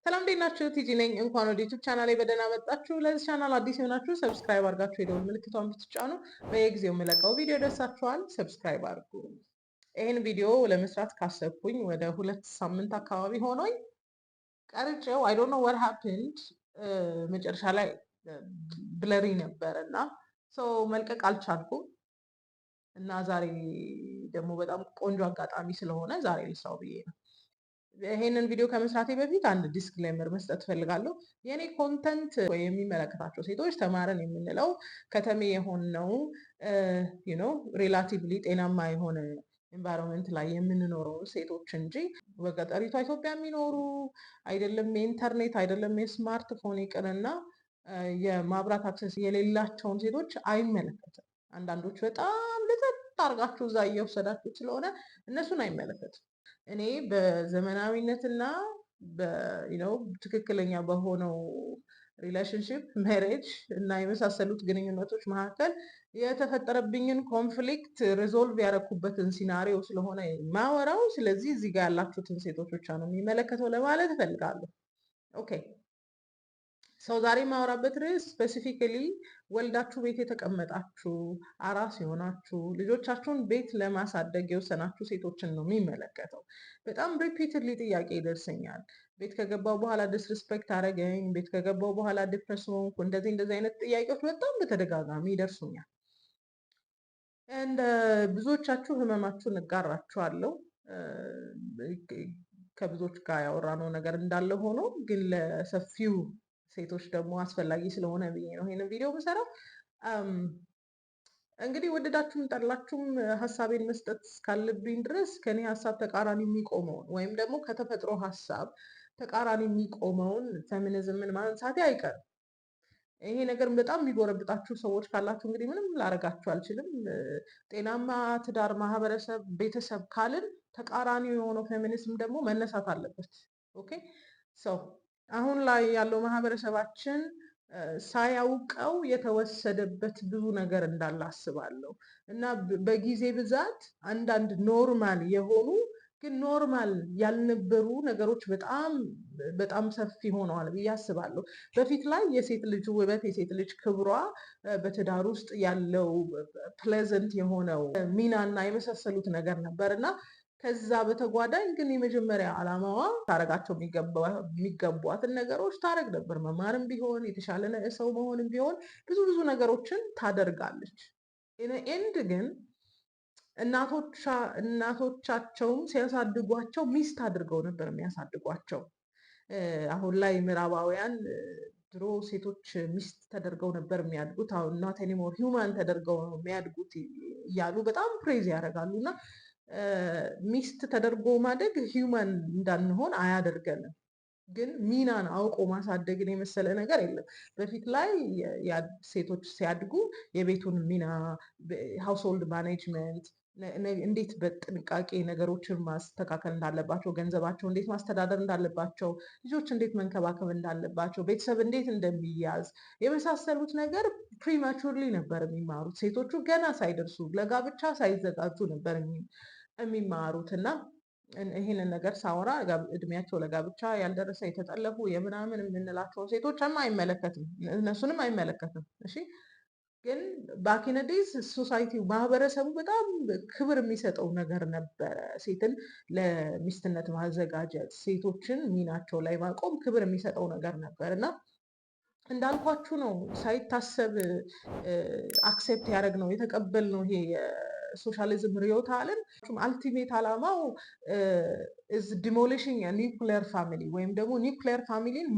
ሰላም እንዴት ናችሁ? ቲጂ ነኝ። እንኳን ወደ ዩቲዩብ ቻናሌ በደህና መጣችሁ። ለዚህ ቻናል አዲስ የሆናችሁ ሰብስክራይብ አድርጋችሁ የደወል ምልክቷን ብትጫኑ በየጊዜው የምለቀው ቪዲዮ ደርሳችኋል። ሰብስክራይብ አድርጉ። ይህን ቪዲዮ ለመስራት ካሰብኩኝ ወደ 2 ሳምንት አካባቢ ሆኖኝ ቀርጬው አይ ዶንት ኖ what happened መጨረሻ ላይ ብለሪ ነበር እና መልቀቅ አልቻልኩም እና ዛሬ ደግሞ በጣም ቆንጆ አጋጣሚ ስለሆነ ዛሬ ልስራው ብዬ ነው። ይሄንን ቪዲዮ ከመስራቴ በፊት አንድ ዲስክሌመር መስጠት ፈልጋለሁ። የኔ ኮንተንት ወይ የሚመለከታቸው ሴቶች ተማረን የምንለው ከተሜ የሆነው ሪላቲቭሊ ጤናማ የሆነ ኤንቫይሮንመንት ላይ የምንኖረው ሴቶች እንጂ በገጠሪቷ ኢትዮጵያ የሚኖሩ አይደለም የኢንተርኔት አይደለም የስማርትፎን ይቅርና የማብራት አክሰስ የሌላቸውን ሴቶች አይመለከትም። አንዳንዶች በጣም ልጠጥ አርጋችሁ እዛ እየወሰዳችሁ ስለሆነ እነሱን አይመለከትም። እኔ በዘመናዊነትና ትክክለኛ በሆነው ሪሌሽንሽፕ ሜሬጅ እና የመሳሰሉት ግንኙነቶች መካከል የተፈጠረብኝን ኮንፍሊክት ሪዞልቭ ያደረኩበትን ሲናሪዮ ስለሆነ ማወራው። ስለዚህ እዚህ ጋር ያላችሁትን ሴቶች ብቻ ነው የሚመለከተው ለማለት እፈልጋለሁ። ኦኬ ሰው ዛሬ የማወራበት ርዕስ ስፔሲፊካሊ ወልዳችሁ ቤት የተቀመጣችሁ አራስ የሆናችሁ ልጆቻችሁን ቤት ለማሳደግ የወሰናችሁ ሴቶችን ነው የሚመለከተው። በጣም ሪፒትድሊ ጥያቄ ይደርሰኛል። ቤት ከገባው በኋላ ዲስሪስፔክት አደረገኝ፣ ቤት ከገባው በኋላ ዲፕረስ ሆንኩ፣ እንደዚህ አይነት ጥያቄዎች በጣም በተደጋጋሚ ይደርሱኛል። እንደ ብዙዎቻችሁ ህመማችሁን እጋራችኋለሁ። ከብዙዎች ጋር ያወራነው ነገር እንዳለ ሆኖ ግን ለሰፊው ሴቶች ደግሞ አስፈላጊ ስለሆነ ብዬ ነው ይሄንን ቪዲዮ የምሰራው። እንግዲህ ወደዳችሁም ጠላችሁም ሀሳቤን መስጠት እስካለብኝ ድረስ ከኔ ሀሳብ ተቃራኒ የሚቆመውን ወይም ደግሞ ከተፈጥሮ ሀሳብ ተቃራኒ የሚቆመውን ፌሚኒዝምን ማንሳቴ አይቀርም። ይሄ ነገር በጣም የሚጎረብጣችሁ ሰዎች ካላችሁ እንግዲህ ምንም ላረጋችሁ አልችልም። ጤናማ ትዳር፣ ማህበረሰብ፣ ቤተሰብ ካልን ተቃራኒው የሆነው ፌሚኒዝም ደግሞ መነሳት አለበት። ኦኬ አሁን ላይ ያለው ማህበረሰባችን ሳያውቀው የተወሰደበት ብዙ ነገር እንዳለ አስባለሁ እና በጊዜ ብዛት አንዳንድ ኖርማል የሆኑ ግን ኖርማል ያልነበሩ ነገሮች በጣም ሰፊ ሆነዋል ብዬ አስባለሁ። በፊት ላይ የሴት ልጅ ውበት፣ የሴት ልጅ ክብሯ፣ በትዳር ውስጥ ያለው ፕሌዘንት የሆነው ሚናና የመሳሰሉት ነገር ነበር እና ከዛ በተጓዳኝ ግን የመጀመሪያ ዓላማዋ ታረጋቸው የሚገቧትን ነገሮች ታረግ ነበር። መማርም ቢሆን የተሻለ ሰው መሆንም ቢሆን ብዙ ነገሮችን ታደርጋለች። ኤንድ ግን እናቶቻቸውም ሲያሳድጓቸው ሚስት አድርገው ነበር የሚያሳድጓቸው። አሁን ላይ ምዕራባውያን ድሮ ሴቶች ሚስት ተደርገው ነበር የሚያድጉት፣ አሁን ናት ኤኒሞር ሂውማን ተደርገው ነው የሚያድጉት እያሉ በጣም ፕሬዝ ያደርጋሉ እና ሚስት ተደርጎ ማደግ ሂውማን እንዳንሆን አያደርገንም። ግን ሚናን አውቆ ማሳደግን የመሰለ ነገር የለም። በፊት ላይ ሴቶች ሲያድጉ የቤቱን ሚና፣ ሃውስሆልድ ማኔጅመንት፣ እንዴት በጥንቃቄ ነገሮችን ማስተካከል እንዳለባቸው፣ ገንዘባቸው እንዴት ማስተዳደር እንዳለባቸው፣ ልጆች እንዴት መንከባከብ እንዳለባቸው፣ ቤተሰብ እንዴት እንደሚያዝ የመሳሰሉት ነገር ፕሪማቹርሊ ነበር የሚማሩት። ሴቶቹ ገና ሳይደርሱ ለጋብቻ ሳይዘጋጁ ነበር የሚማሩት እና ይህንን ነገር ሳወራ እድሜያቸው ለጋብቻ ያልደረሰ የተጠለፉ የምናምን የምንላቸውን ሴቶችም አይመለከትም፣ እነሱንም አይመለከትም። እሺ ግን ባኪነዴዝ ሶሳይቲው ማህበረሰቡ በጣም ክብር የሚሰጠው ነገር ነበረ። ሴትን ለሚስትነት ማዘጋጀት፣ ሴቶችን ሚናቸው ላይ ማቆም ክብር የሚሰጠው ነገር ነበር እና እንዳልኳችሁ ነው ሳይታሰብ አክሴፕት ያደረግ ነው የተቀበል ነው ይሄ ሶሻሊዝም ርዕዮተ ዓለም አልቲሜት ዓላማው ዲሞሊሽንግ ኒውክሊየር ፋሚሊ ወይም ደግሞ ኒውክሊየር ፋሚሊን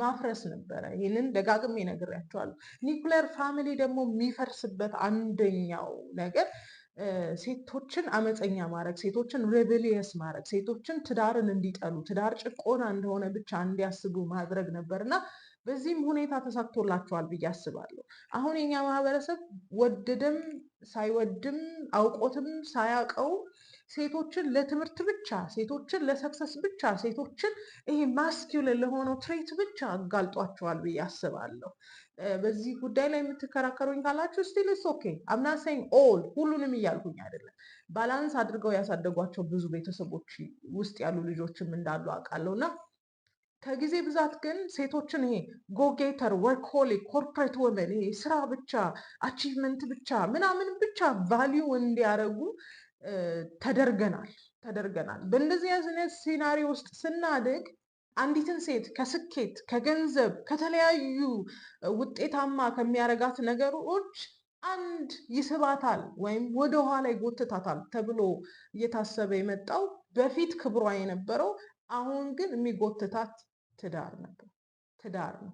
ማፍረስ ነበረ። ይህንን ደጋግሜ ነግሬያቸዋለሁ። ኒውክሊየር ፋሚሊ ደግሞ የሚፈርስበት አንደኛው ነገር ሴቶችን አመፀኛ ማድረግ፣ ሴቶችን ሬቤሊየስ ማድረግ፣ ሴቶችን ትዳርን እንዲጠሉ፣ ትዳር ጭቆና እንደሆነ ብቻ እንዲያስቡ ማድረግ ነበር እና በዚህም ሁኔታ ተሳክቶላቸዋል ብዬ አስባለሁ። አሁን የኛ ማህበረሰብ ወደደም ሳይወድም አውቆትም ሳያውቀው ሴቶችን ለትምህርት ብቻ፣ ሴቶችን ለሰክሰስ ብቻ፣ ሴቶችን ይሄ ማስኪውልን ለሆነው ትሬት ብቻ አጋልጧቸዋል ብዬ አስባለሁ። በዚህ ጉዳይ ላይ የምትከራከሩኝ ካላችሁ ስቲል ኢትስ ኦኬ አም ናት ሴይንግ ኦል ሁሉንም እያልኩኝ አይደለም። ባላንስ አድርገው ያሳደጓቸው ብዙ ቤተሰቦች ውስጥ ያሉ ልጆችም እንዳሉ አውቃለሁ እና ከጊዜ ብዛት ግን ሴቶችን ይሄ ጎጌተር፣ ወርኮሊክ፣ ኮርፖሬት ወመን ይሄ ስራ ብቻ አቺቭመንት ብቻ ምናምን ብቻ ቫሊዩ እንዲያደርጉ ተደርገናል። በእንደዚህ አይነት ሲናሪዮ ውስጥ ስናድግ አንዲትን ሴት ከስኬት ከገንዘብ ከተለያዩ ውጤታማ ከሚያረጋት ነገሮች አንድ ይስባታል ወይም ወደኋላ ይጎትታታል ተብሎ እየታሰበ የመጣው በፊት ክብሯ የነበረው አሁን ግን የሚጎትታት ትዳር ነው።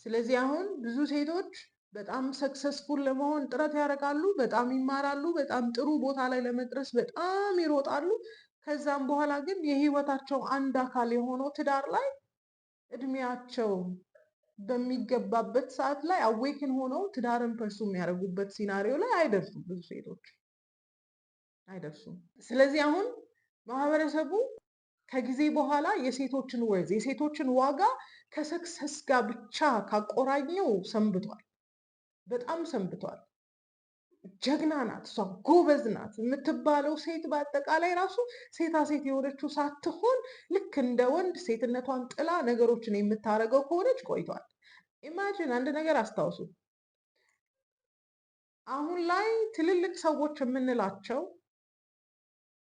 ስለዚህ አሁን ብዙ ሴቶች በጣም ሰክሰስፉል ለመሆን ጥረት ያደርጋሉ፣ በጣም ይማራሉ፣ በጣም ጥሩ ቦታ ላይ ለመድረስ በጣም ይሮጣሉ። ከዛም በኋላ ግን የህይወታቸው አንድ አካል የሆነው ትዳር ላይ እድሜያቸው በሚገባበት ሰዓት ላይ አዌክን ሆነው ትዳርን ፐርሱ የሚያደርጉበት ሲናሪዮ ላይ አይደርሱም። ብዙ ሴቶች አይደርሱም። ስለዚህ አሁን ማህበረሰቡ ከጊዜ በኋላ የሴቶችን ወርዝ የሴቶችን ዋጋ ከሰክሰስ ጋር ብቻ ካቆራኘው ሰንብቷል፣ በጣም ሰንብቷል። ጀግና ናት፣ እሷ ጎበዝ ናት የምትባለው ሴት በአጠቃላይ ራሱ ሴታ ሴት የሆነችው ሳትሆን ልክ እንደ ወንድ ሴትነቷን ጥላ ነገሮችን የምታደርገው ከሆነች ቆይቷል። ኢማጂን አንድ ነገር አስታውሱ። አሁን ላይ ትልልቅ ሰዎች የምንላቸው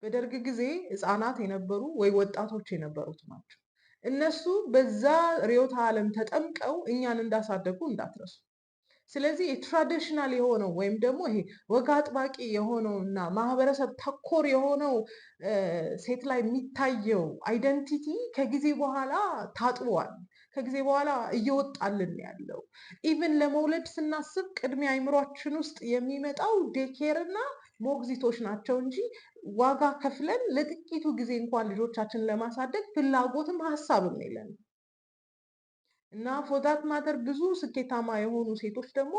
በደርግ ጊዜ ህፃናት የነበሩ ወይ ወጣቶች የነበሩት ናቸው። እነሱ በዛ ርዕዮተ ዓለም ተጠምቀው እኛን እንዳሳደጉ እንዳትረሱ። ስለዚህ የትራዲሽናል የሆነው ወይም ደግሞ ይሄ ወግ አጥባቂ የሆነው እና ማህበረሰብ ተኮር የሆነው ሴት ላይ የሚታየው አይደንቲቲ ከጊዜ በኋላ ታጥቧል። ከጊዜ በኋላ እየወጣልን ያለው ኢቭን ለመውለድ ስናስብ ቅድሚያ አይምሯችን ውስጥ የሚመጣው ዴኬር እና ሞግዚቶች ናቸው እንጂ ዋጋ ከፍለን ለጥቂቱ ጊዜ እንኳን ልጆቻችንን ለማሳደግ ፍላጎትም ሀሳብም የለንም። እና ፎዛት ማተር ብዙ ስኬታማ የሆኑ ሴቶች ደግሞ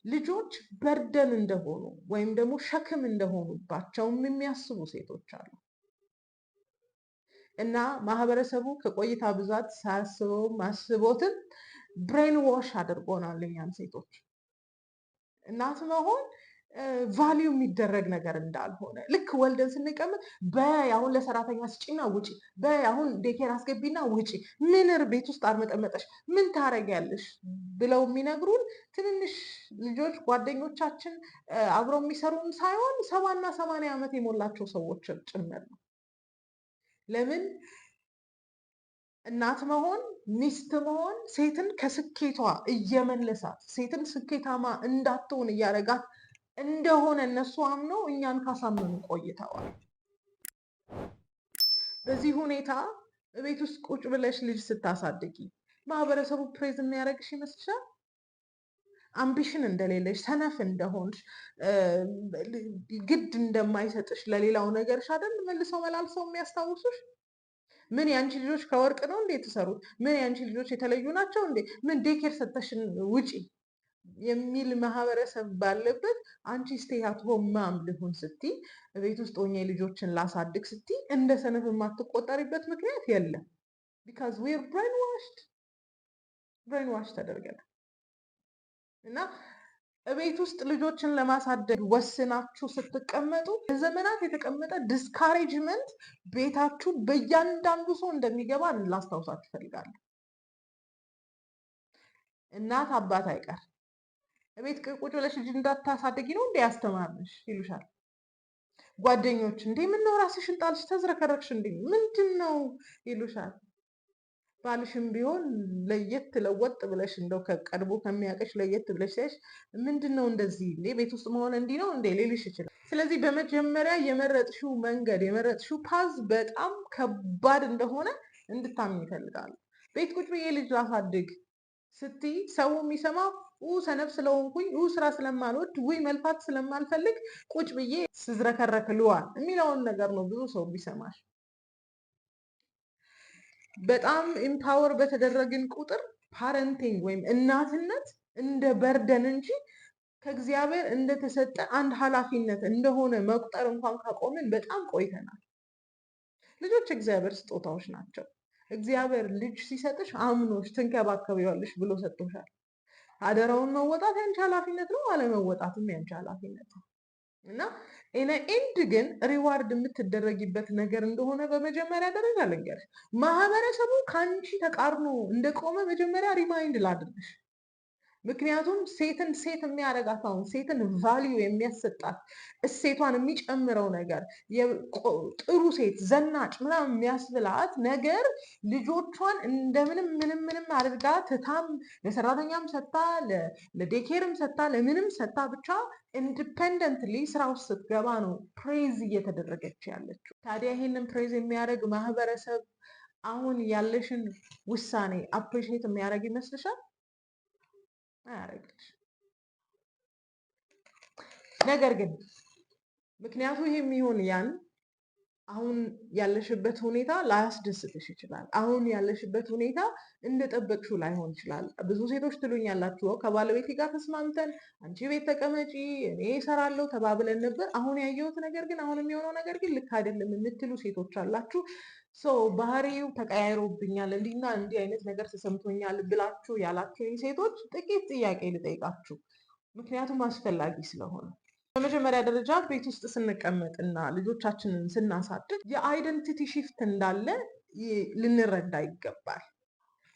ልጆች በርደን እንደሆኑ ወይም ደግሞ ሸክም እንደሆኑባቸውም የሚያስቡ ሴቶች አሉ። እና ማህበረሰቡ ከቆይታ ብዛት ሳያስበውም አስቦትም ብሬን ዋሽ አድርጎናል እኛን ሴቶች። እናት መሆን ቫሊዩ የሚደረግ ነገር እንዳልሆነ ልክ ወልደን ስንቀምጥ በይ አሁን ለሰራተኛ ስጪና ውጪ፣ በይ አሁን ዴኬር አስገቢና ውጪ፣ ምንር ቤት ውስጥ አርመጠመጠሽ ምን ታረጊያለሽ ብለው የሚነግሩን ትንንሽ ልጆች ጓደኞቻችን አብረው የሚሰሩን ሳይሆን 70 እና 80 ዓመት የሞላቸው ሰዎች ጭምር ነው። ለምን? እናት መሆን ሚስት መሆን ሴትን ከስኬቷ እየመለሳት ሴትን ስኬታማ እንዳትሆን እያደረጋት እንደሆነ እነሱ አምነው እኛን ካሳመኑ ቆይተዋል። በዚህ ሁኔታ በቤት ውስጥ ቁጭ ብለሽ ልጅ ስታሳድጊ ማህበረሰቡ ፕሬዝ የሚያደርግሽ ይመስልሻል? አምቢሽን እንደሌለሽ፣ ሰነፍ እንደሆንሽ፣ ግድ እንደማይሰጥሽ ለሌላው ነገርሽ አይደል መልሰው መላልሰው የሚያስታውሱሽ? ምን ያንቺ ልጆች ከወርቅ ነው እንዴ የተሰሩት? ምን ያንቺ ልጆች የተለዩ ናቸው እንዴ? ምን ዴኬር ሰተሽን ውጪ የሚል ማህበረሰብ ባለበት አንቺ ስቴይ አት ሆም ማም ልሁን ስትይ ቤት ውስጥ ሆኜ ልጆችን ላሳድግ ስትይ እንደ ሰነፍ የማትቆጠሪበት ምክንያት የለም። ቢካዝ ዊር ብሬን ዋሽ ተደርገናል። እና ቤት ውስጥ ልጆችን ለማሳደግ ወስናችሁ ስትቀመጡ ለዘመናት የተቀመጠ ዲስካሬጅመንት ቤታችሁ በእያንዳንዱ ሰው እንደሚገባ ላስታውሳችሁ እፈልጋለሁ። እናት አባት አይቀር ቤት ቁጭ ብለሽ ልጅ እንዳታሳድጊ ነው እንዴ ያስተማርንሽ ይሉሻል። ጓደኞች እንዴ ምነው ራስሽን ጣልሽ ተዝረከረክሽ እንዴ ምንድን ነው ይሉሻል። ባልሽም ቢሆን ለየት ለወጥ ብለሽ እንደው ከቀድሞ ከሚያውቅሽ ለየት ብለሽ ሲያይሽ ምንድን ነው እንደዚህ እንዴ ቤት ውስጥ መሆን እንዲህ ነው እንዴ ሊልሽ ይችላል። ስለዚህ በመጀመሪያ የመረጥሽው መንገድ የመረጥሽው ፓዝ በጣም ከባድ እንደሆነ እንድታምኝ ይፈልጋሉ። ቤት ቁጭ ብዬ ልጅ ላሳድግ ስትይ ሰው የሚሰማው ሰነፍ ስለሆንኩኝ ስራ ስለማልወድ መልፋት ስለማልፈልግ ቁጭ ብዬ ስዝረከረክ ልዋል የሚለውን ነገር ነው ብዙ ሰው ቢሰማሽ። በጣም ኢምፓወር በተደረግን ቁጥር ፓረንቲንግ ወይም እናትነት እንደ በርደን እንጂ ከእግዚአብሔር እንደተሰጠ አንድ ኃላፊነት እንደሆነ መቁጠር እንኳን ካቆምን በጣም ቆይተናል። ልጆች እግዚአብሔር ስጦታዎች ናቸው። እግዚአብሔር ልጅ ሲሰጥሽ አምኖሽ ትንከባከቢዋለሽ ብሎ ሰጥቶሻል። አደራውን መወጣት ያንቺ ኃላፊነት ነው፣ አለመወጣትም ያንቺ ኃላፊነት ነው። እና ኤንድ ግን ሪዋርድ የምትደረጊበት ነገር እንደሆነ በመጀመሪያ ደረጃ ልንገርሽ፣ ማህበረሰቡ ከአንቺ ተቃርኖ እንደቆመ መጀመሪያ ሪማይንድ ላድርግሽ። ምክንያቱም ሴትን ሴት የሚያደርጋት አሁን ሴትን ቫሊዩ የሚያሰጣት እሴቷን የሚጨምረው ነገር ጥሩ ሴት ዘናጭ ምናምን የሚያስብላት ነገር ልጆቿን እንደምንም ምንም አድርጋ ትታም ለሰራተኛም ሰጥታ ለዴኬርም ሰጥታ ለምንም ሰጥታ ብቻ ኢንዲፐንደንትሊ ስራ ውስጥ ስትገባ ነው ፕሬዝ እየተደረገች ያለችው። ታዲያ ይሄንን ፕሬዝ የሚያደርግ ማህበረሰብ አሁን ያለሽን ውሳኔ አፕሪሼት የሚያደርግ ይመስልሻል? አያደርግልሽ። ነገር ግን ምክንያቱ ይሄ የሚሆን ያን አሁን ያለሽበት ሁኔታ ላያስደስትሽ ይችላል። አሁን ያለሽበት ሁኔታ እንደጠበቅሽው ላይሆን ይችላል። ብዙ ሴቶች ትሉኛላችሁ ከባለቤቴ ጋር ተስማምተን አንቺ ቤት ተቀመጪ እኔ እሰራለሁ ተባብለን ነበር። አሁን ያየሁት ነገር ግን አሁን የሚሆነው ነገር ግን ልክ አይደለም የምትሉ ሴቶች አላችሁ። ባህሪው ተቀያይሮብኛል እንዲህና እንዲህ አይነት ነገር ተሰምቶኛል ብላችሁ ያላችሁኝ ሴቶች ጥቂት ጥያቄ ልጠይቃችሁ፣ ምክንያቱም አስፈላጊ ስለሆነ። በመጀመሪያ ደረጃ ቤት ውስጥ ስንቀመጥና ልጆቻችንን ስናሳድግ የአይደንቲቲ ሽፍት እንዳለ ልንረዳ ይገባል።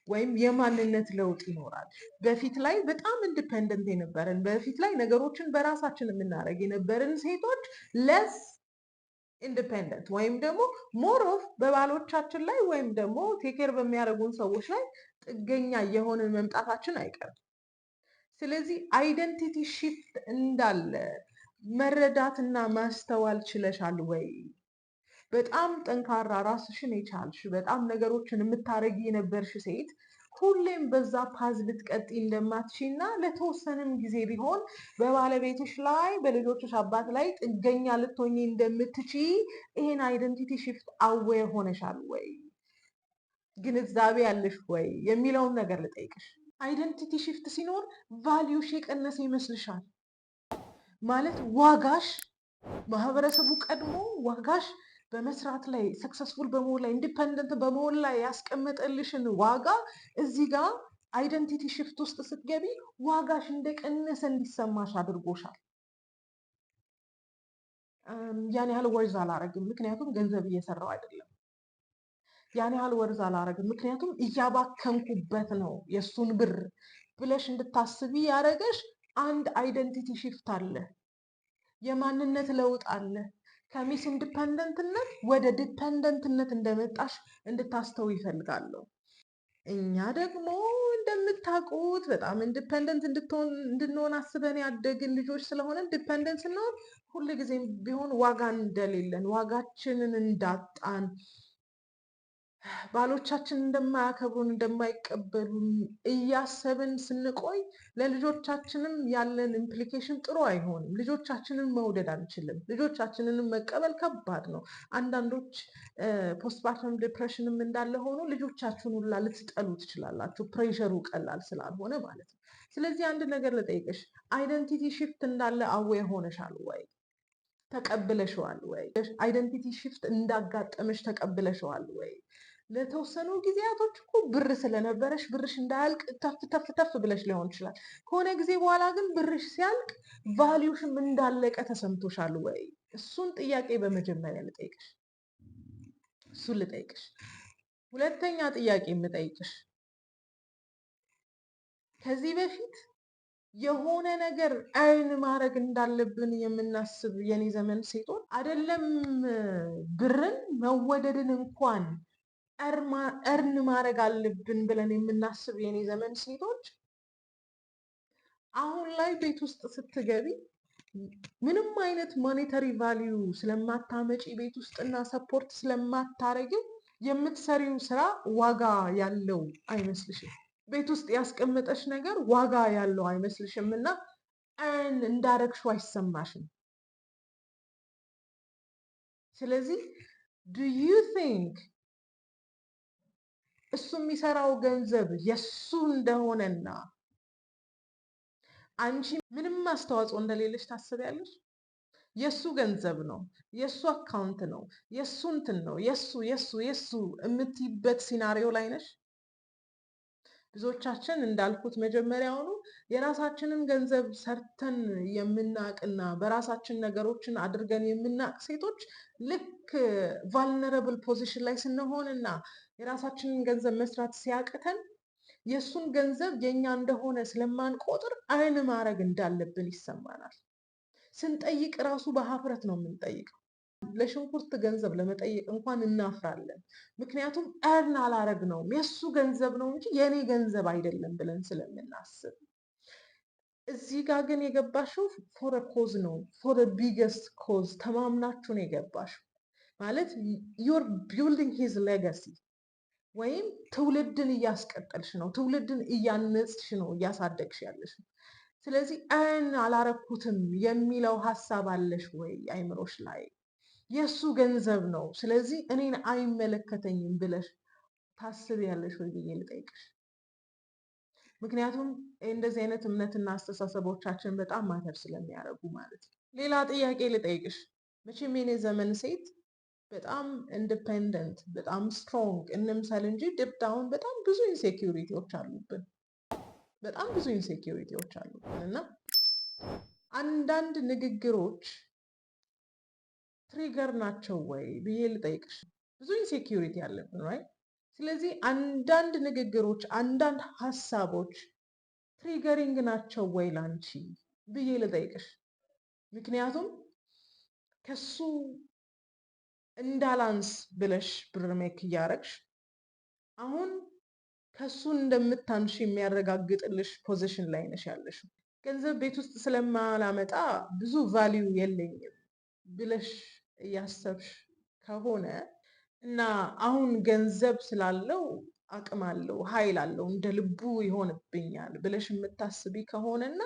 ወይም የማንነት ለውጥ ይኖራል። በፊት ላይ በጣም ኢንዲፔንደንት የነበረን በፊት ላይ ነገሮችን በራሳችን የምናደርግ የነበርን ሴቶች ለስ ኢንዲፔንደንት ወይም ደግሞ ሞር ኦፍ በባሎቻችን ላይ ወይም ደግሞ ቴኬር በሚያደርጉን ሰዎች ላይ ጥገኛ የሆንን መምጣታችን አይቀርም። ስለዚህ አይደንቲቲ ሽፍት እንዳለ መረዳትና ማስተዋል ችለሻል ወይ? በጣም ጠንካራ ራስሽን የቻልሽ በጣም ነገሮችን የምታረጊ የነበርሽ ሴት ሁሌም በዛ ፓዝ ልትቀጥይ እንደማትችይ እና ለተወሰነም ጊዜ ቢሆን በባለቤትሽ ላይ በልጆችሽ አባት ላይ ጥገኛ ልትሆኚ እንደምትችይ ይሄን አይደንቲቲ ሽፍት አዌር ሆነሻል ወይ? ግንዛቤ ያለሽ ወይ የሚለውን ነገር ልጠይቅሽ። አይደንቲቲ ሽፍት ሲኖር ቫሊዩሽ የቀነሰ ይመስልሻል? ማለት ዋጋሽ ማህበረሰቡ ቀድሞ ዋጋሽ በመስራት ላይ ሰክሰስፉል በመሆን ላይ ኢንዲፐንደንት በመሆን ላይ ያስቀመጠልሽን ዋጋ እዚህ ጋር አይደንቲቲ ሽፍት ውስጥ ስትገቢ ዋጋሽ እንደቀነሰ እንዲሰማሽ አድርጎሻል። ያን ያህል ወርዝ አላረግም ምክንያቱም ገንዘብ እየሰራው አይደለም። ያን ያህል ወርዝ አላረግም ምክንያቱም እያባከንኩበት ነው የእሱን ብር ብለሽ እንድታስቢ ያደረገሽ አንድ አይደንቲቲ ሽፍት አለ፣ የማንነት ለውጥ አለ። ከሚስ ኢንዲፐንደንትነት ወደ ዲፐንደንትነት እንደመጣሽ እንድታስተው ይፈልጋለሁ። እኛ ደግሞ እንደምታውቁት በጣም ኢንዲፐንደንት እንድንሆን አስበን ያደግን ልጆች ስለሆነ ዲፐንደንት ስንሆን ሁልጊዜም ቢሆን ዋጋ እንደሌለን ዋጋችንን እንዳጣን ባሎቻችን እንደማያከብሩን እንደማይቀበሉን እያሰብን ስንቆይ ለልጆቻችንም ያለን ኢምፕሊኬሽን ጥሩ አይሆንም። ልጆቻችንን መውደድ አንችልም። ልጆቻችንንም መቀበል ከባድ ነው። አንዳንዶች ፖስትፓርተም ዲፕሬሽንም እንዳለ ሆኖ ልጆቻችሁን ሁላ ልትጠሉ ትችላላችሁ፣ ፕሬሸሩ ቀላል ስላልሆነ ማለት ነው። ስለዚህ አንድ ነገር ልጠይቅሽ፣ አይደንቲቲ ሽፍት እንዳለ አዌር ሆነሻል ወይ? ተቀብለሽዋል ወይ? አይደንቲቲ ሽፍት እንዳጋጠመሽ ተቀብለሽዋል ወይ? ለተወሰኑ ጊዜያቶች እኮ ብር ስለነበረሽ ብርሽ እንዳያልቅ ተፍ ተፍ ተፍ ብለሽ ሊሆን ይችላል። ከሆነ ጊዜ በኋላ ግን ብርሽ ሲያልቅ ቫሊዩሽም እንዳለቀ ተሰምቶሻል ወይ? እሱን ጥያቄ በመጀመሪያ ልጠይቅሽ። እሱን ልጠይቅሽ። ሁለተኛ ጥያቄ የምጠይቅሽ ከዚህ በፊት የሆነ ነገር አይን ማድረግ እንዳለብን የምናስብ የኔ ዘመን ሴቶች አይደለም ብርን መወደድን እንኳን እርን ማድረግ አለብን ብለን የምናስብ የኔ ዘመን ሴቶች አሁን ላይ ቤት ውስጥ ስትገቢ ምንም አይነት ሞኔተሪ ቫሊዩ ስለማታመጪ ቤት ውስጥና ሰፖርት ስለማታረጊው የምትሰሪው ስራ ዋጋ ያለው አይመስልሽም። ቤት ውስጥ ያስቀመጠሽ ነገር ዋጋ ያለው አይመስልሽም እና እንዳረግሽው አይሰማሽም። ስለዚህ ዱ ዩ ቲንክ እሱ የሚሰራው ገንዘብ የሱ እንደሆነና አንቺ ምንም አስተዋጽኦ እንደሌለሽ ታስቢያለሽ? የሱ ገንዘብ ነው፣ የሱ አካውንት ነው፣ የሱ እንትን ነው፣ የሱ የምትይበት ሲናሪዮ ላይ ነሽ። ብዙዎቻችን እንዳልኩት መጀመሪያውኑ የራሳችንን ገንዘብ ሰርተን የምናቅና በራሳችን ነገሮችን አድርገን የምናቅ ሴቶች ልክ ቫልነረብል ፖዚሽን ላይ ስንሆንና የራሳችንን ገንዘብ መስራት ሲያቅተን የእሱን ገንዘብ የኛ እንደሆነ ስለማንቆጥር አይን ማድረግ እንዳለብን ይሰማናል። ስንጠይቅ ራሱ በሀፍረት ነው የምንጠይቀው። ለሽንኩርት ገንዘብ ለመጠየቅ እንኳን እናፍራለን። ምክንያቱም እርን አላረግነውም የእሱ ገንዘብ ነው እንጂ የኔ ገንዘብ አይደለም ብለን ስለምናስብ። እዚህ ጋር ግን የገባሽው ፎር ኮዝ ነው፣ ፎር ቢገስት ኮዝ ተማምናችሁ ነው የገባሽው። ማለት ዩር ቢልዲንግ ሂዝ ሌጋሲ ወይም ትውልድን እያስቀጠልሽ ነው፣ ትውልድን እያነጽሽ ነው፣ እያሳደግሽ ያለሽ ነው። ስለዚህ እርን አላረኩትም የሚለው ሀሳብ አለሽ ወይ አይምሮሽ ላይ? የእሱ ገንዘብ ነው ስለዚህ እኔን አይመለከተኝም ብለሽ ታስቢያለሽ ወይ ብዬ ልጠይቅሽ። ምክንያቱም እንደዚህ አይነት እምነትና አስተሳሰቦቻችን በጣም ማተር ስለሚያደርጉ ማለት ነው። ሌላ ጥያቄ ልጠይቅሽ። መቼም የኔ ዘመን ሴት በጣም ኢንዲፔንደንት በጣም ስትሮንግ እንምሰል እንጂ ዲፕ ዳውን በጣም ብዙ ኢንሴኪዩሪቲዎች አሉብን፣ በጣም ብዙ ኢንሴኪዩሪቲዎች አሉብን እና አንዳንድ ንግግሮች ትሪገር ናቸው ወይ ብዬ ልጠይቅሽ። ብዙ ኢንሴኪዩሪቲ አለብን ራይት። ስለዚህ አንዳንድ ንግግሮች አንዳንድ ሀሳቦች ትሪገሪንግ ናቸው ወይ ላንቺ ብዬ ልጠይቅሽ። ምክንያቱም ከሱ እንዳላንስ ብለሽ ብር ሜክ እያረግሽ አሁን ከሱ እንደምታንሽ የሚያረጋግጥልሽ ፖዚሽን ላይ ነሽ ያለሽ። ገንዘብ ቤት ውስጥ ስለማላመጣ ብዙ ቫሊዩ የለኝም ብለሽ እያሰብሽ ከሆነ እና አሁን ገንዘብ ስላለው አቅም አለው ኃይል አለው እንደ ልቡ ይሆንብኛል ብለሽ የምታስቢ ከሆነና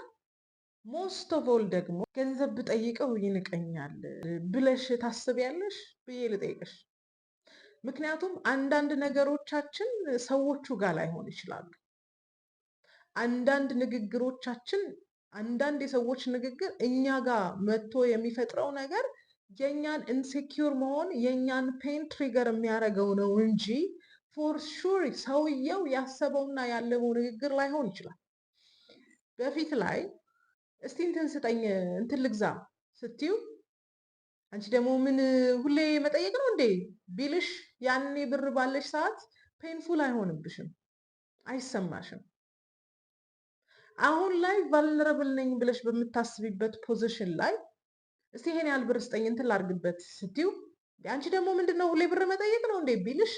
ሞስት ኦፍ ኦል ደግሞ ገንዘብ ብጠይቀው ይንቀኛል ብለሽ ታስቢያለሽ ብዬ ልጠይቅሽ። ምክንያቱም አንዳንድ ነገሮቻችን ሰዎቹ ጋር ላይሆን ይችላሉ። አንዳንድ ንግግሮቻችን አንዳንድ የሰዎች ንግግር እኛ ጋር መጥቶ የሚፈጥረው ነገር የኛን ኢንሴኪዩር መሆን የኛን ፔን ትሪገር የሚያደርገው ነው እንጂ ፎር ሹር ሰውየው ያሰበውና ያለመው ንግግር ላይሆን ይችላል። በፊት ላይ እስቲ እንትን ስጠኝ እንትን ልግዛ ስትዩ አንቺ ደግሞ ምን ሁሌ መጠየቅ ነው እንዴ ቢልሽ ያኔ ብር ባለሽ ሰዓት ፔንፉል አይሆንብሽም፣ አይሰማሽም። አሁን ላይ ቫልነረብል ነኝ ብለሽ በምታስቢበት ፖዚሽን ላይ እስቲ ይሄን ያህል ብር ስጠኝ እንትን ላድርግበት ስትዩ አንቺ ደግሞ ምንድነው ሁሌ ብር መጠየቅ ነው እንዴ ቢልሽ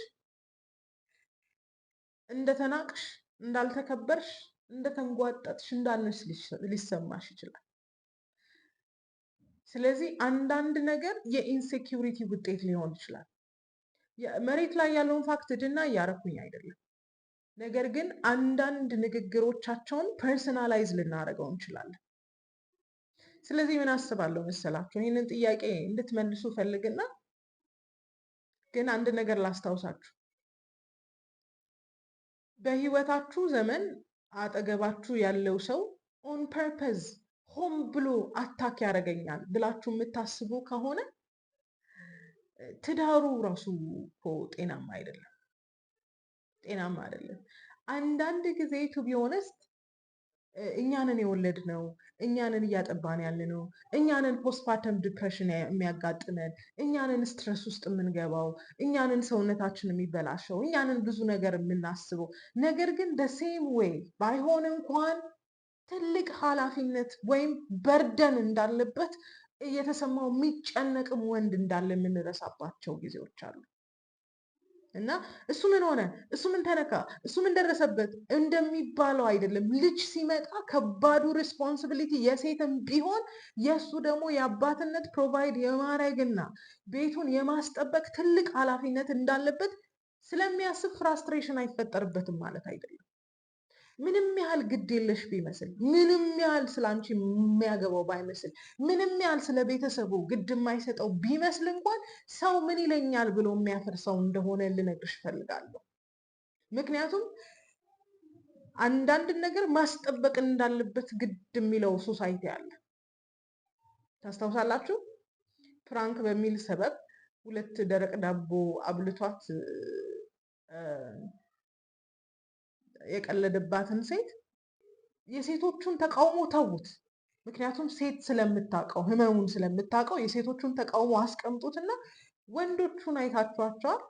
እንደተናቅሽ፣ እንዳልተከበርሽ፣ እንደተንጓጠጥሽ እንዳነሽ ሊሰማሽ ይችላል። ስለዚህ አንዳንድ ነገር የኢንሴኪዩሪቲ ውጤት ሊሆን ይችላል። መሬት ላይ ያለውን ፋክት ድና እያረኩኝ አይደለም። ነገር ግን አንዳንድ ንግግሮቻቸውን ፐርሰናላይዝ ልናደርገው እንችላለን። ስለዚህ ምን አስባለሁ መሰላችሁ? ይህንን ጥያቄ እንድትመልሱ ፈልግና ግን አንድ ነገር ላስታውሳችሁ። በህይወታችሁ ዘመን አጠገባችሁ ያለው ሰው ኦን ፐርፐዝ ሆም ብሎ አታክ ያደርገኛል ብላችሁ የምታስቡ ከሆነ ትዳሩ ራሱ እኮ ጤናማ አይደለም፣ ጤናማ አይደለም። አንዳንድ ጊዜ ቱ ቢ ኦነስት እኛንን የወለድ ነው፣ እኛንን እያጠባን ያለ ነው፣ እኛንን ፖስትፓርተም ዲፕሬሽን የሚያጋጥመን፣ እኛንን ስትረስ ውስጥ የምንገባው፣ እኛንን ሰውነታችን የሚበላሸው፣ እኛንን ብዙ ነገር የምናስበው። ነገር ግን ደሴም ዌይ ባይሆን እንኳን ትልቅ ኃላፊነት ወይም በርደን እንዳለበት እየተሰማው የሚጨነቅም ወንድ እንዳለ የምንረሳባቸው ጊዜዎች አሉ። እና እሱ ምን ሆነ፣ እሱ ምን ተነካ፣ እሱ ምን ደረሰበት እንደሚባለው አይደለም። ልጅ ሲመጣ ከባዱ ሪስፖንሲቢሊቲ የሴትም ቢሆን የእሱ ደግሞ የአባትነት ፕሮቫይድ የማድረግና ቤቱን የማስጠበቅ ትልቅ ኃላፊነት እንዳለበት ስለሚያስብ ፍራስትሬሽን አይፈጠርበትም ማለት አይደለም። ምንም ያህል ግድ የለሽ ቢመስል፣ ምንም ያህል ስለ አንቺ የሚያገባው ባይመስል፣ ምንም ያህል ስለ ቤተሰቡ ግድ የማይሰጠው ቢመስል እንኳን ሰው ምን ይለኛል ብሎ የሚያፍር ሰው እንደሆነ ልነግርሽ እፈልጋለሁ። ምክንያቱም አንዳንድ ነገር ማስጠበቅ እንዳለበት ግድ የሚለው ሶሳይቲ አለ። ታስታውሳላችሁ? ፍራንክ በሚል ሰበብ 2 ደረቅ ዳቦ አብልቷት የቀለደባትን ሴት የሴቶቹን ተቃውሞ ተዉት። ምክንያቱም ሴት ስለምታውቀው ህመሙን ስለምታውቀው የሴቶቹን ተቃውሞ አስቀምጡትና ወንዶቹን አይታችኋቸዋል?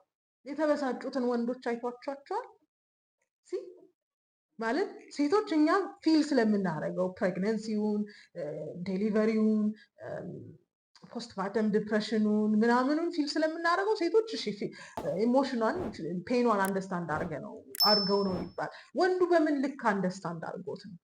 የተበሳጩትን ወንዶች አይቷቸዋቸዋል? ማለት ሴቶች እኛ ፊል ስለምናደርገው ፕሬግነንሲውን፣ ዴሊቨሪውን፣ ፖስትፓርተም ዲፕሬሽኑን ምናምኑን ፊል ስለምናደርገው ሴቶች ኢሞሽኗን ፔኗን አንደርስታንድ አድርገው ነው ይባል። ወንዱ በምን ልክ አንደርስታንድ አድርጎት ነው?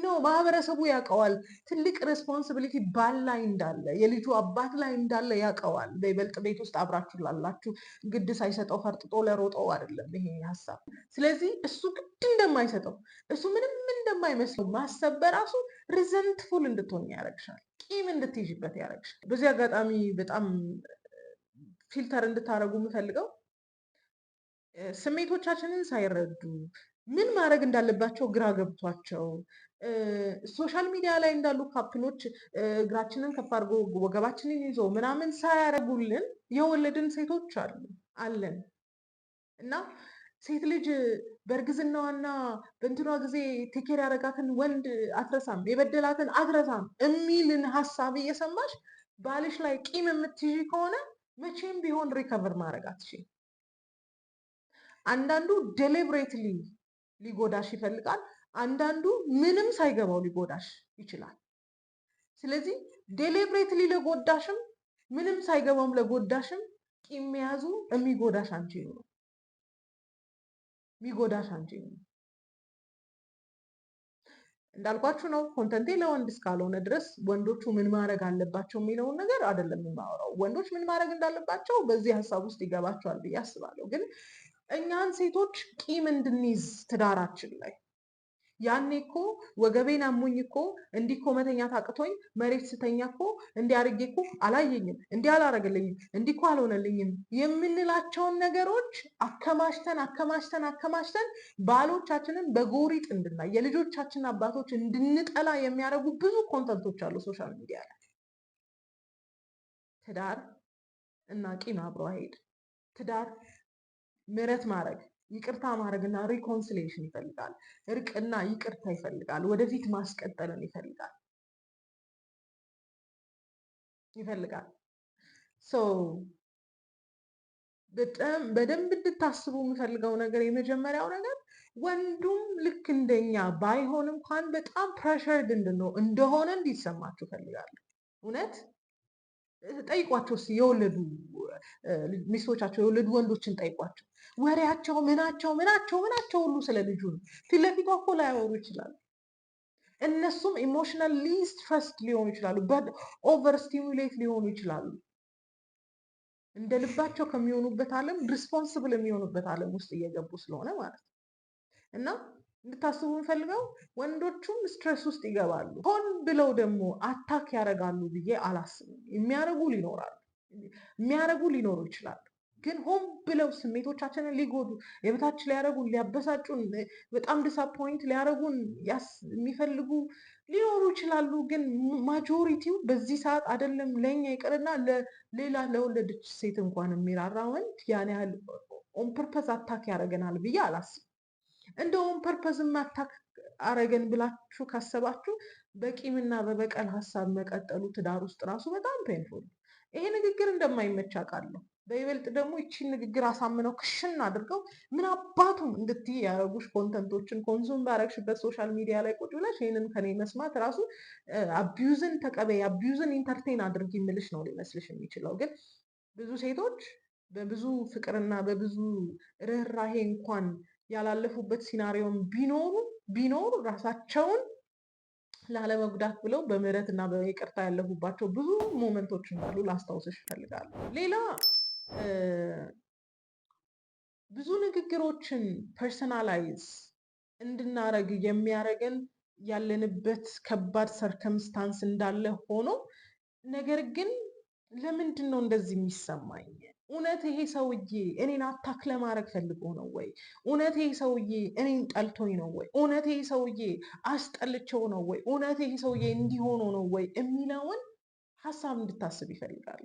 ነው ማህበረሰቡ ያውቀዋል። ትልቅ ሬስፖንሲቢሊቲ ባል ላይ እንዳለ የልጁ አባት ላይ እንዳለ ያውቀዋል። በይበልጥ ቤት ውስጥ አብራችሁ ላላችሁ ግድ ሳይሰጠው ፈርጥጦ ለሮጠው አይደለም ይሄ ሀሳብ። ስለዚህ እሱ ግድ እንደማይሰጠው እሱ ምንም እንደማይመስለው ማሰብ በራሱ ሪዘንትፉል እንድትሆኝ ያደርግሻል። ቂም እንድትይዥበት ያደርግሻል። በዚህ አጋጣሚ በጣም ፊልተር እንድታደርጉ የምፈልገው ስሜቶቻችንን ሳይረዱ ምን ማድረግ እንዳለባቸው ግራ ገብቷቸው ሶሻል ሚዲያ ላይ እንዳሉ ካፕሎች እግራችንን ከፍ አድርጎ ወገባችንን ይዞ ምናምን ሳያረጉልን የወለድን ሴቶች አለን እና ሴት ልጅ በእርግዝናዋና በእንትኗ ጊዜ ቴኬር ያደረጋትን ወንድ አትረሳም፣ የበደላትን አትረሳም የሚልን ሀሳብ እየሰማሽ ባልሽ ላይ ቂም የምትይዥ ከሆነ መቼም ቢሆን ሪከቨር ማድረግ አትችይም። አንዳንዱ ዴሊብሬትሊ ሊጎዳሽ ይፈልጋል። አንዳንዱ ምንም ሳይገባው ሊጎዳሽ ይችላል። ስለዚህ ዴሊብሬትሊ ለጎዳሽም ምንም ሳይገባውም ለጎዳሽም ቂም መያዙ የሚጎዳሽ አንቺ ነው። እንዳልኳችሁ ነው። ኮንተንቴ ለወንድ እስካልሆነ ድረስ ወንዶቹ ምን ማድረግ አለባቸው የሚለውን ነገር አይደለም የማወራው። ወንዶች ምን ማድረግ እንዳለባቸው በዚህ ሀሳብ ውስጥ ይገባቸዋል ብዬ አስባለሁ። ግን እኛን ሴቶች ቂም እንድንይዝ ትዳራችን ላይ ያኔ እኮ ወገቤን አሞኝ እኮ እንዲህ እኮ መተኛት አቅቶኝ መሬት ስተኛ እኮ እንዲህ አድርጌ እኮ አላየኝም፣ እንዲህ አላረግልኝም፣ እንዲህ እኮ አልሆነልኝም የምንላቸውን ነገሮች አከማችተን ባሎቻችንን በጎሪጥ እንድናይ የልጆቻችን አባቶች እንድንጠላ የሚያደርጉ ብዙ ኮንተንቶች አሉ ሶሻል ሚዲያ ላይ። ትዳር እና ቂም አብሮ አይሄድም። ትዳር ምህረት ማድረግ ይቅርታ ማድረግና ሪኮንሲሌሽን ይፈልጋል። እርቅና ይቅርታ ይፈልጋል። ወደፊት ማስቀጠልን ይፈልጋል። በደንብ እንድታስቡ የምፈልገው ነገር የመጀመሪያው ነገር ወንዱም ልክ እንደኛ ባይሆን እንኳን በጣም ፕሬሸርድ እንደሆነ እንዲሰማችሁ ፈልጋለሁ። እውነት ጠይቋቸው እስኪ የወለዱ ሚስቶቻቸው የወለዱ ወንዶችን ጠይቋቸው። ወሬያቸው ምናቸው ሁሉ ስለ ልጁ ነው። ፊት ለፊቷ እኮ ላያወሩ ይችላሉ። እነሱም ኢሞሽናል ስትረስድ ሊሆኑ ይችላሉ። ኦቨር ስቲሙሌት ሊሆኑ ይችላሉ። እንደ ልባቸው ከሚሆኑበት ዓለም ሪስፖንስብል የሚሆኑበት ዓለም ውስጥ እየገቡ ስለሆነ ማለት ነው። እና እንድታስቡ የምፈልገው ወንዶቹም ስትረስ ውስጥ ይገባሉ። ሆን ብለው ደግሞ አታክ ያደርጋሉ ብዬ አላስብም። የሚያደርጉ ሊኖሩ ይችላሉ። ግን ሆን ብለው ስሜቶቻችንን ሊጎዱ፣ የበታች ሊያደርጉን፣ ሊያበሳጩን፣ በጣም ዲስአፖይንት ሊያደርጉን የሚፈልጉ ሊኖሩ ይችላሉ። ግን ማጆሪቲው በዚህ ሰዓት አይደለም ለእኛ ይቅርና ሌላ ለወለደች ሴት እንኳን የሚራራ ወንድ ያን ያህል ኦን ፐርፐዝ አታክ ያደርገናል ብዬ አላስብም። እንደውም ፐርፐዝም አታክ አረገን ብላችሁ ካሰባችሁ በቂምና በበቀል ሀሳብ መቀጠሉ ትዳር ውስጥ ራሱ በጣም ፔንፉል። ይሄ ንግግር እንደማይመች አውቃለሁ። በይበልጥ ደግሞ ይቺን ንግግር አሳምነው ክሽን አድርገው ምን አባቱም እንድትይ ያደረጉሽ ኮንተንቶችን ኮንሱም ባረግሽበት ሶሻል ሚዲያ ላይ ቁጭ ብለሽ ይህንን ከኔ መስማት ራሱ አቢዩዝን ተቀበይ፣ አቢዩዝን ኢንተርቴን አድርጊ የምልሽ ነው ሊመስልሽ የሚችለው። ግን ብዙ ሴቶች በብዙ ፍቅርና በብዙ ርኅራሄ እንኳን ያላለፉበት ሲናሪዮን ቢኖሩ ራሳቸውን ላለመጉዳት ብለው በምህረት እና በይቅርታ ያለፉባቸው ብዙ ሞመንቶች እንዳሉ ላስታውስሽ ይፈልጋሉ። ሌላ ብዙ ንግግሮችን ፐርሰናላይዝ እንድናረግ የሚያደርገን ያለንበት ከባድ ሰርከምስታንስ እንዳለ ሆኖ ነገር ግን ለምንድን ነው እንደዚህ የሚሰማኝ? እውነት ይሄ ሰውዬ እኔን አታክ ለማድረግ ፈልጎ ነው ወይ? እውነት ይሄ ሰውዬ እኔን ጠልቶኝ ነው ወይ? እውነት ይሄ ሰውዬ አስጠልቸው ነው ወይ? እውነት ይሄ ሰውዬ እንዲሆኖ ነው ወይ የሚለውን ሀሳብ እንድታስብ ይፈልጋሉ።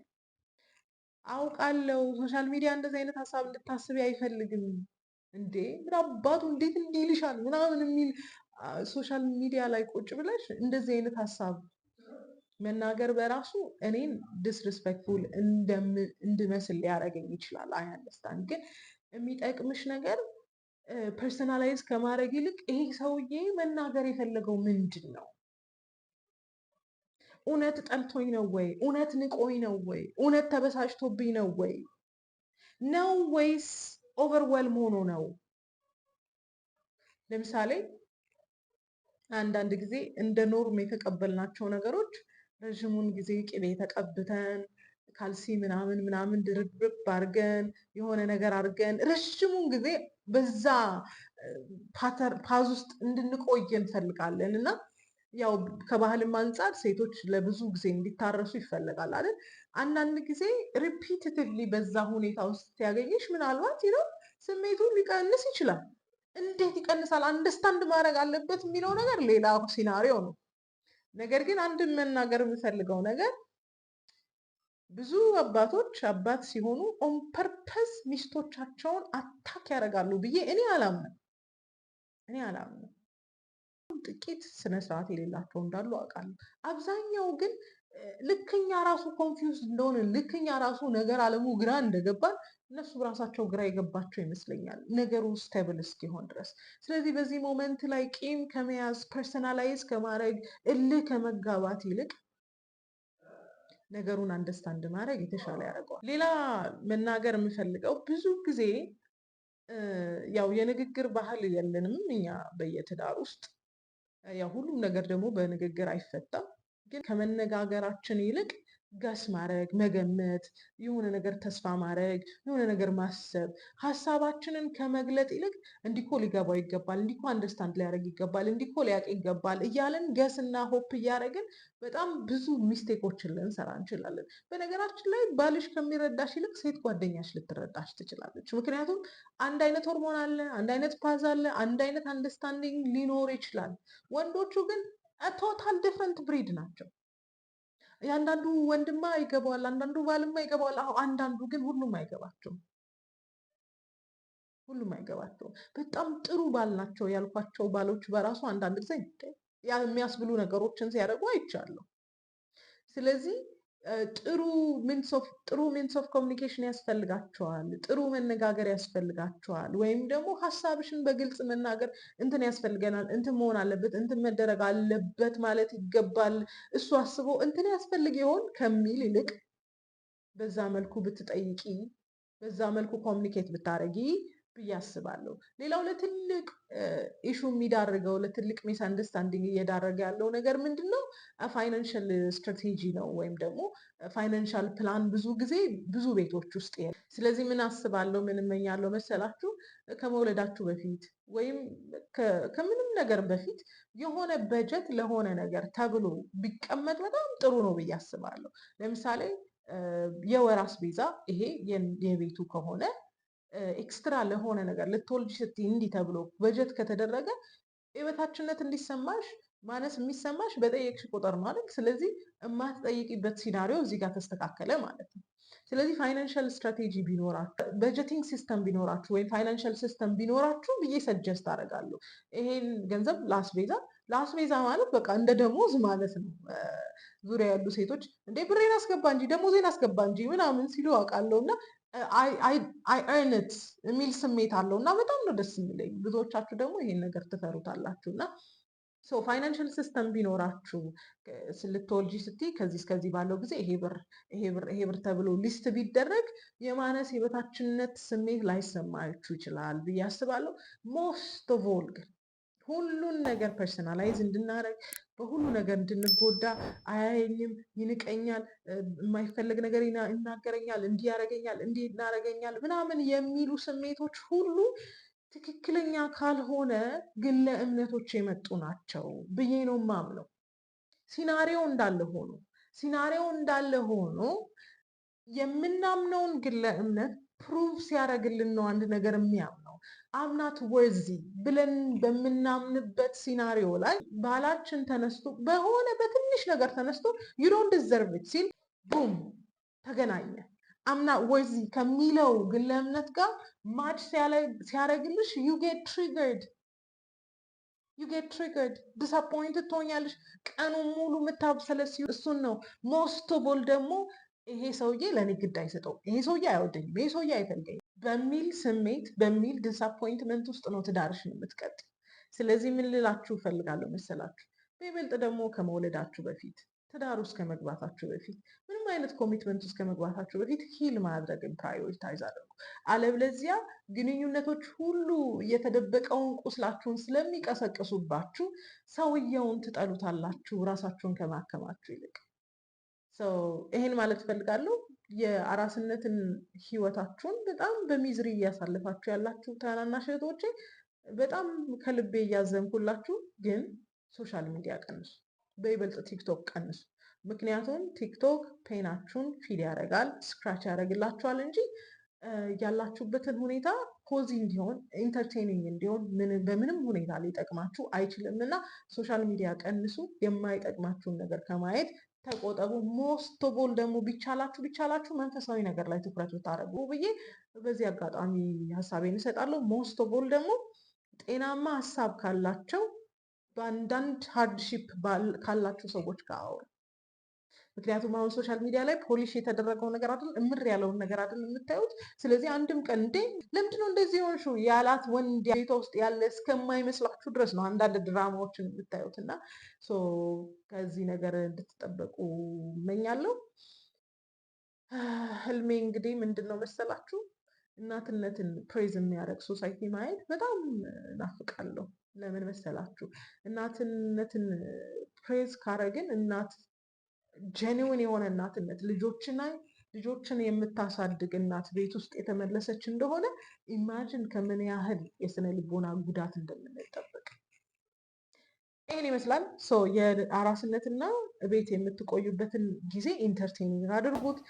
አውቃለሁ ሶሻል ሚዲያ እንደዚህ አይነት ሀሳብ እንድታስብ አይፈልግም። እንዴ ምን አባቱ እንዴት እንዲህ ይልሻል ምናምን የሚል ሶሻል ሚዲያ ላይ ቁጭ ብለሽ እንደዚህ አይነት ሀሳብ መናገር በራሱ እኔን ዲስሪስፔክትፉል እንድመስል ሊያደርገኝ ይችላል። አይ አንደርስታንድ። ግን የሚጠቅምሽ ነገር ፐርሰናላይዝ ከማድረግ ይልቅ ይሄ ሰውዬ መናገር የፈለገው ምንድን ነው? እውነት ጠልቶኝ ነው ወይ? እውነት ንቆኝ ነው ወይ? እውነት ተበሳጭቶብኝ ነው ወይ? ነው ወይስ ኦቨርዌልም ሆኖ ነው? ለምሳሌ አንዳንድ ጊዜ እንደ ኖርም የተቀበልናቸው ነገሮች ረዥሙን ጊዜ ቅቤ ተቀብተን ካልሲ ምናምን ምናምን ድርብርብ አድርገን የሆነ ነገር አድርገን ረዥሙን ጊዜ በዛ ፓዝ ውስጥ እንድንቆይ እንፈልጋለን እና ያው ከባህልም አንጻር ሴቶች ለብዙ ጊዜ እንዲታረሱ ይፈለጋል አይደል? አንዳንድ ጊዜ ሪፒቲቲቭሊ በዛ ሁኔታ ውስጥ ሲያገኝሽ ምናልባት ነው ስሜቱን ሊቀንስ ይችላል። እንዴት ይቀንሳል? አንደርስታንድ ማድረግ አለበት የሚለው ነገር ሌላ ሲናሪዮ ነው። ነገር ግን አንድን መናገር የምፈልገው ነገር ብዙ አባቶች አባት ሲሆኑ ኦን ፐርፐስ ሚስቶቻቸውን አታክ ያደርጋሉ ብዬ እኔ አላምንም። ጥቂት ስነስርዓት የሌላቸው እንዳሉ አውቃለሁ። አብዛኛው ግን ልክኛ ራሱ ኮንፊውዝ እንደሆነ ልክኛ ራሱ ነገር አለሙ ግራ እንደገባን እነሱ ራሳቸው ግራ የገባቸው ይመስለኛል ነገሩ ስቴብል እስኪሆን ድረስ። ስለዚህ በዚህ ሞመንት ላይ ቂም ከመያዝ ፐርሰናላይዝ ከማድረግ እልህ ከመጋባት ይልቅ ነገሩን አንደርስታንድ ማድረግ የተሻለ ያደርገዋል። ሌላ መናገር የምፈልገው ብዙ ጊዜ ያው የንግግር ባህል የለንም እኛ በየትዳር ውስጥ። ያው ሁሉም ነገር ደግሞ በንግግር አይፈታም። ግን ከመነጋገራችን ይልቅ ገስ ማድረግ፣ መገመት፣ የሆነ ነገር ተስፋ ማድረግ፣ የሆነ ነገር ማሰብ፣ ሀሳባችንን ከመግለጥ ይልቅ እንዲኮ ሊገባው ይገባል፣ እንዲኮ አንደርስታንድ ሊያደርግ ይገባል፣ እንዲኮ ሊያውቅ ይገባል እያለን ገስና ሆፕ እያደረግን በጣም ብዙ ሚስቴኮችን ልንሰራ እንችላለን። በነገራችን ላይ ባልሽ ከሚረዳሽ ይልቅ ሴት ጓደኛሽ ልትረዳሽ ትችላለች። ምክንያቱም አንድ አይነት ሆርሞን አለ፣ አንድ አይነት ፓዝ አለ፣ አንድ አይነት አንደርስታንዲንግ ሊኖር ይችላል። ወንዶቹ ግን ቶታል ዲፍረንት ብሪድ ናቸው። የአንዳንዱ ወንድማ ይገባዋል፣ አንዳንዱ ባልማ ይገባዋል። አንዳንዱ ግን ሁሉም አይገባቸውም። በጣም ጥሩ ባል ናቸው ያልኳቸው ባሎች በራሱ አንዳንድ ጊዜ የሚያስብሉ ነገሮችን ሲያደርጉ አይቻለሁ። ስለዚህ ጥሩ ሚንስ ኦፍ ኮሚኒኬሽን ያስፈልጋቸዋል። ጥሩ መነጋገር ያስፈልጋቸዋል። ወይም ደግሞ ሀሳብሽን በግልጽ መናገር እንትን ያስፈልገናል፣ እንትን መሆን አለበት፣ እንትን መደረግ አለበት ማለት ይገባል። እሱ አስቦ እንትን ያስፈልግ ይሆን ከሚል ይልቅ በዛ መልኩ ብትጠይቂ፣ በዛ መልኩ ኮሚኒኬት ብታረጊ ብዬ አስባለሁ። ሌላው ለትልቅ ኢሹ የሚዳርገው ለትልቅ ሚስ አንደርስታንዲንግ እየዳረገ ያለው ነገር ምንድን ነው? ፋይናንሻል ስትራቴጂ ነው፣ ወይም ደግሞ ፋይናንሻል ፕላን ብዙ ጊዜ ብዙ ቤቶች ውስጥ የለም። ስለዚህ ምን አስባለሁ፣ ምን እመኛለሁ መሰላችሁ? ከመውለዳችሁ በፊት ወይም ከምንም ነገር በፊት የሆነ በጀት ለሆነ ነገር ተብሎ ቢቀመጥ በጣም ጥሩ ነው ብዬ አስባለሁ። ለምሳሌ የወር አስቤዛ ይሄ የቤቱ ከሆነ ኤክስትራ ለሆነ ነገር ልትወልጂ ስትይ እንዲህ ተብሎ በጀት ከተደረገ የበታችነት እንዲሰማሽ ማነስ የሚሰማሽ በጠየቅሽ ቁጥር ነው አይደል? ስለዚህ የማትጠይቂበት ሲናሪዮ እዚህ ጋር ተስተካከለ ማለት ነው። ስለዚህ ፋይናንሻል ስትራቴጂ ቢኖራችሁ፣ በጀቲንግ ሲስተም ቢኖራችሁ ወይም ፋይናንሻል ሲስተም ቢኖራችሁ ብዬ ሰጀስት አደርጋለሁ። ይሄን ገንዘብ ለአስቤዛ ማለት በቃ እንደ ደሞዝ ማለት ነው። ዙሪያ ያሉ ሴቶች እንዴ ብሬን አስገባ እንጂ ደሞዜን አስገባ እንጂ ምናምን ሲሉ አውቃለሁ እና አይነት የሚል ስሜት አለው እና በጣም ነው ደስ የሚለኝ። ብዙዎቻችሁ ደግሞ ይሄን ነገር ትፈሩታላችሁ እና ፋይናንሽል ሲስተም ቢኖራችሁ ልትወልጂ ስትይ ከዚህ እስከዚህ ባለው ጊዜ ይሄ ብር ተብሎ ሊስት ቢደረግ የማነስ የበታችነት ስሜት ላይሰማችሁ ይችላል ብዬ አስባለሁ። ሞስት ኦፍ ኦል ግን ሁሉን ነገር ፐርሰናላይዝ እንድናደርግ በሁሉ ነገር እንድንጎዳ አያየኝም፣ ይንቀኛል፣ የማይፈለግ ነገር ይናገረኛል፣ እንዲህ ያደርገኛል፣ እንዲህ እናደርገኛል ምናምን የሚሉ ስሜቶች ሁሉ ትክክለኛ ካልሆነ ግለ እምነቶች የመጡ ናቸው ብዬ ነው የማምነው። ሲናሪዮ እንዳለ ሆኖ የምናምነውን ግለ እምነት ፕሩቭ ሲያደርግልን ነው አንድ ነገር የሚያምነው። አምናት ወርዚ ብለን በምናምንበት ሲናሪዮ ላይ ባላችን ተነስቶ በሆነ በትንሽ ነገር ተነስቶ ዩ ዶንት ዲዘርቭ ኢት ሲል ቡም ተገናኘ። አምና ወርዚ ከሚለው ግለ እምነት ጋር ማች ሲያደርግልሽ ዩ ጌት ትሪገርድ ዲስአፖይንትድ ትሆኛለሽ። ቀኑ ሙሉ የምታብሰለሲው እሱን ነው። ሞስት ኦፍ ኦል ደግሞ ይሄ ሰውዬ ለእኔ ግድ አይሰጠው፣ ይሄ ሰውዬ አይወደኝም፣ ይሄ ሰውዬ አይፈልገኝም በሚል ስሜት በሚል ዲስአፖይንትመንት ውስጥ ነው ትዳርሽን የምትቀጥ። ስለዚህ ምን ልላችሁ እፈልጋለሁ መሰላችሁ? በይበልጥ ደግሞ ከመውለዳችሁ በፊት ትዳር ውስጥ ከመግባታችሁ በፊት ምንም አይነት ኮሚትመንት ውስጥ ከመግባታችሁ በፊት ሂል ማድረግን ፕራዮሪታይዝ አድርጉ። አለበለዚያ ግንኙነቶች ሁሉ የተደበቀውን ቁስላችሁን ስለሚቀሰቅሱባችሁ ሰውየውን ትጠሉታላችሁ ራሳችሁን ከማከማችሁ ይልቅ። ይሄን ማለት እፈልጋለሁ። የአራስነትን ህይወታችሁን በጣም በሚዝሪ እያሳለፋችሁ ያላችሁ ታናናሽ እህቶቼ በጣም ከልቤ እያዘንኩላችሁ፣ ግን ሶሻል ሚዲያ ቀንሱ፣ በይበልጥ ቲክቶክ ቀንሱ። ምክንያቱም ቲክቶክ ፔናችሁን ፊል ያደርጋል፣ ስክራች ያደርግላችኋል እንጂ ያላችሁበትን ሁኔታ ኮዚ እንዲሆን ኢንተርቴኒንግ እንዲሆን በምንም ሁኔታ ሊጠቅማችሁ አይችልም። እና ሶሻል ሚዲያ ቀንሱ፣ የማይጠቅማችሁን ነገር ከማየት ተቆጠቡ። ሞስት ኦፍ ኦል ደግሞ ቢቻላችሁ መንፈሳዊ ነገር ላይ ትኩረት ብታደርጉ ብዬ በዚህ አጋጣሚ ሀሳቤን እሰጣለሁ። ሞስት ኦፍ ኦል ደግሞ ጤናማ ሀሳብ ካላቸው በአንዳንድ ሃርድሺፕ ካላቸው ሰዎች ጋር አውሩ። ምክንያቱም አሁን ሶሻል ሚዲያ ላይ ፖሊሽ የተደረገው ነገር አይደል፣ እምር ያለውን ነገር አይደል የምታዩት። ስለዚህ አንድም ቀን እንዴ ለምንድነው እንደዚህ ሆንሽው ያላት ወንድ ቤቷ ውስጥ ያለ እስከማይመስላችሁ ድረስ ነው አንዳንድ ድራማዎችን የምታዩት። እና ከዚህ ነገር እንድትጠበቁ እመኛለሁ። ህልሜ እንግዲህ ምንድን ነው መሰላችሁ? እናትነትን ፕሬዝ የሚያደርግ ሶሳይቲ ማየት በጣም ናፍቃለሁ። ለምን መሰላችሁ? እናትነትን ፕሬዝ ካረግን እናት ጄኒውን የሆነ እናትነት ልጆችን የምታሳድግ እናት ቤት ውስጥ የተመለሰች እንደሆነ ኢማጅን ከምን ያህል የስነ ልቦና ጉዳት እንደምንጠብቅ። ይህን ይመስላል። የአራስነትና ቤት የምትቆዩበትን ጊዜ ኢንተርቴኒንግ አድርጉት።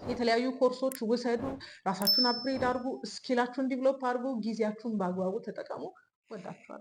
የተለያዩ ኮርሶች ውሰዱ፣ ራሳችሁን አፕግሬድ አድርጉ፣ ስኪላችሁን ዲቨሎፕ አድርጉ፣ ጊዜያችሁን በአግባቡ ተጠቀሙ። ወዳችኋል።